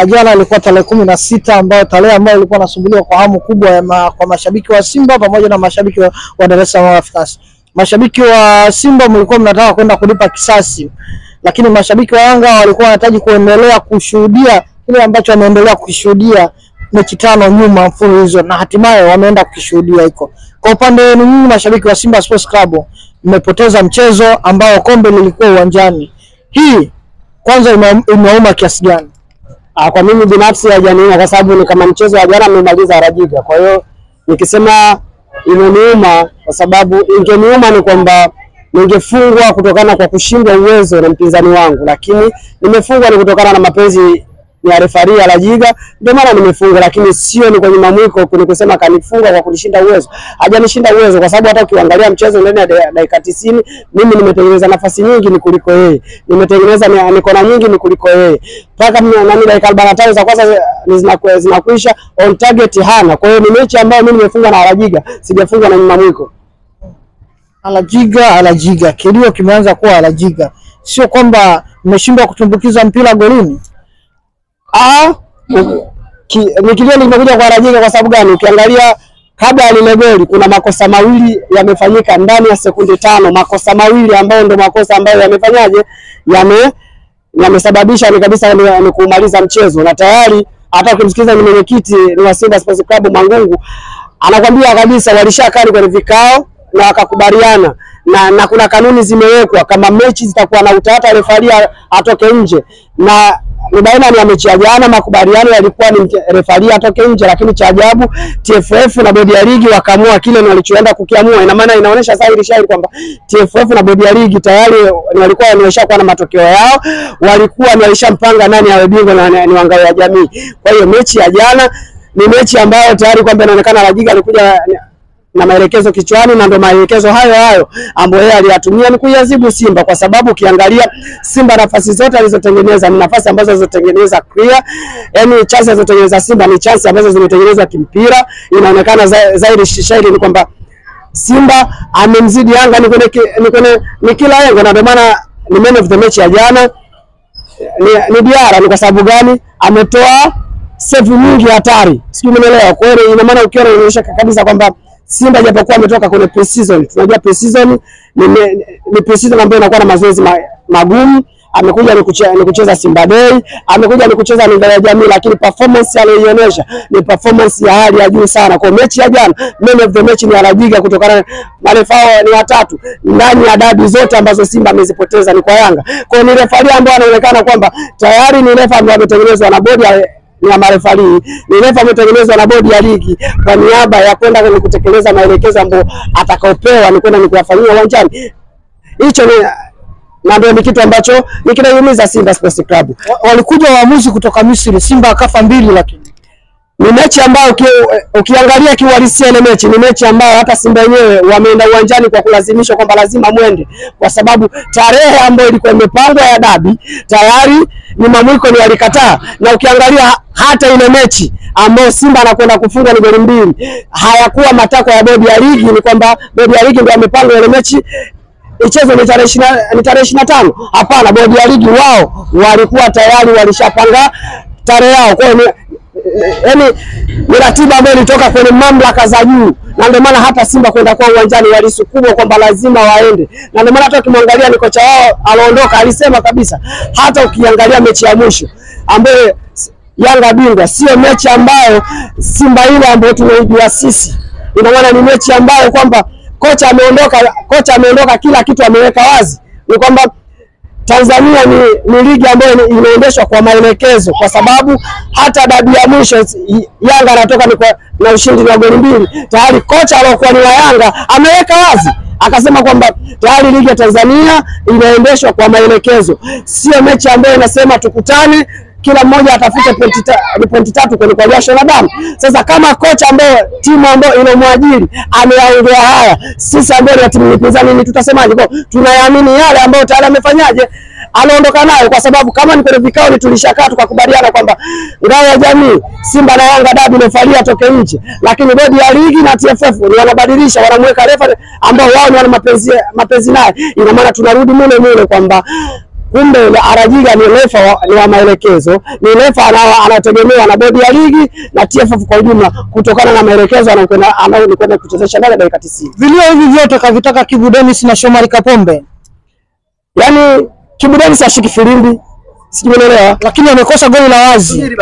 Jana ilikuwa tarehe 16 ambayo tarehe ambayo ilikuwa nasubiriwa kwa hamu kubwa kwa mashabiki wa Simba pamoja na mashabiki wa Dar es Salaam Africans. Mashabiki wa Simba mlikuwa mnataka kwenda kulipa kisasi, lakini mashabiki wa Yanga walikuwa wanahitaji kuendelea kushuhudia kile ambacho wameendelea kushuhudia mechi 5 nyuma mfululizo, na hatimaye wameenda kukishuhudia hiko. Kwa upande wenu nyinyi mashabiki wa Simba Sports Club, mmepoteza mchezo ambao kombe lilikuwa uwanjani. Hii kwanza imeuma kiasi gani? Kwa mimi binafsi hajaniuma kwa sababu ni kama mchezo wa jana mmemaliza Rajiga. Kwa hiyo nikisema imeniuma kwa sababu ingeniuma ni kwamba ningefungwa kutokana kwa kushindwa uwezo na mpinzani wangu, lakini nimefungwa ni kutokana na mapenzi ya refari ya Rajiga, ndio maana nimefungwa, lakini sio ni kwenye mamwiko kusema kanifunga kwa kunishinda uwezo. Hajanishinda uwezo kwa sababu hata ukiangalia mchezo ndani ya dakika 90 mimi nimetengeneza nafasi nyingi ni kuliko yeye. Nimetengeneza mikono nyingi ni kuliko yeye. Mpaka nani dakika 45 za kwanza zinakuisha on target hana. Kwa hiyo ni mechi ambayo mimi nimefunga na Rajiga, sijafunga na mamwiko. Rajiga. Kilio kimeanza kuwa Rajiga. Sio kwamba mmeshindwa kutumbukiza mpira golini. Nikilio nimekuja kwa Rajiga kwa sababu gani? Ukiangalia kabla ya lile goli kuna makosa mawili yamefanyika ndani ya sekunde 5, makosa mawili ambayo ndio makosa ambayo yamefanyaje yamesababisha ni kabisa ni kumaliza mchezo. Na tayari hata ukimsikiza ni mwenyekiti wa Simba Sports Club Mangungu anakuambia kabisa walishakaa kwenye vikao na wakakubaliana na kuna kanuni zimewekwa kama mechi zitakuwa na utata refari atoke nje, na ni baina ya mechi ya jana makubaliano yalikuwa ni refari atoke nje, lakini cha ajabu TFF na bodi ya ligi wakaamua kile walichoenda kukiamua. Ina maana inaonesha dhahiri shahiri kwamba TFF na bodi ya ligi tayari walikuwa wameshakuwa na matokeo yao, walikuwa walishampanga nani awe bingwa na ni Ngao ya Jamii. Kwa hiyo mechi ya jana ni mechi ambayo tayari kwamba inaonekana Rajiga alikuja na maelekezo kichwani, na ndio maelekezo hayo ambayo yeye aliyatumia ni kuiadhibu Simba, kwa sababu ukiangalia Simba nafasi zote alizotengeneza ni nafasi ambazo zilizotengeneza clear, yani chance zilizotengeneza Simba ni chance ambazo zimetengenezwa kimpira. Inaonekana zaidi shahidi ni kwamba Simba amemzidi Yanga ni kila lengo, na ndio maana ni man of the match ya jana ni Diarra. Ni kwa sababu gani? Ametoa save nyingi hatari, sio umeelewa? Kwa hiyo ina maana ukiona inaonyesha kabisa kwamba Simba japokuwa ametoka kwenye pre-season, tunajua pre-season ni pre-season ambayo inakuwa na mazoezi magumu. Amekuja ni kucheza Simba Day, amekuja ni kucheza Ngao ya Jamii, lakini performance aliyoonyesha ni performance ya hali ya juu sana. Kwa mechi ya jana man of the match ni Rajiga, kutokana na marefao ni watatu ndani ya dabi zote ambazo Simba amezipoteza ni kwa Yanga. Kwa ni refari ambaye anaonekana kwamba tayari ni refa ambaye ametengenezwa na bodi ya marefari, ni refa ametengenezwa na bodi ya ligi kwa niaba ya kwenda kutekeleza maelekezo ambayo atakaopewa ni kwenda kuyafanyia uwanjani. Hicho na ndio kitu ambacho kinaiumiza Simba Sports Club. Walikuja waamuzi kutoka Misri, Simba akafa 2, lakini ni mechi ambayo ukiangalia kiuhalisia ile mechi ni mechi ambayo hata Simba wenyewe wameenda uwanjani kwa kulazimishwa kwamba lazima muende, kwa sababu tarehe ambayo ilikuwa imepangwa ya dabi tayari ni mamwiko ni alikataa. Na ukiangalia hata ile mechi ambayo Simba anakwenda kufunga ni goli 2 hayakuwa matakwa ya bodi ya ligi, ni kwamba bodi ya ligi ndio amepanga ile mechi ichezwe ni tarehe 25. Hapana, bodi ya ligi wao walikuwa tayari walishapanga tarehe yao. Kwa hiyo yani ni ratiba ambayo ilitoka kwenye mamlaka za juu, na ndio maana hata Simba kwenda kwa uwanjani walisukumwa kwamba lazima waende. Na ndio maana hata ukimwangalia ni kocha wao aliondoka alisema kabisa, hata ukiangalia mechi ya mwisho ambayo Yanga bingwa sio mechi ambayo Simba ile ambayo tunaijua sisi. Ina maana ni mechi ambayo kwamba kocha ameondoka kila kitu ameweka wazi. Ni kwamba Tanzania ni ligi ambayo inaendeshwa kwa maelekezo, kwa sababu hata dabi ya mwisho Yanga anatoka na ushindi wa goli 2. Tayari kocha aliyokuwa ni wa Yanga ameweka wazi, akasema kwamba tayari ligi ya Tanzania inaendeshwa kwa maelekezo, sio mechi ambayo inasema tukutane kila mmoja atafute pointi 3 kwenye kwa jasho la damu. Sasa kama kocha ambaye timu ambayo inamwajiri ameongea haya, sisi ambao ni timu mpinzani tutasemaje? Kwa tunayaamini yale ambayo tayari amefanyaje anaondoka nayo, kwa sababu kama ni kwenye vikao ni tulishakaa tukakubaliana kwamba Ngao ya Jamii Simba na Yanga dabi inafalia toke nje, lakini bodi ya ligi na TFF ni wanabadilisha, wanamweka refa ambao wao ni wana mapenzi naye. Ina maana tunarudi mule kwamba Kumbe Arajiga ni refa ni wa maelekezo, ni refa anategemewa na bodi ya ligi na TFF kwa ujumla kutokana na maelekezo anayokwenda kuchezesha ndani ya dakika 90. Vilio hivi vyote kavitaka Kibu Denis na Shomari Kapombe. Yaani Kibu Denis ashiki filimbi. Sijui unaelewa, lakini amekosa goli la wazi.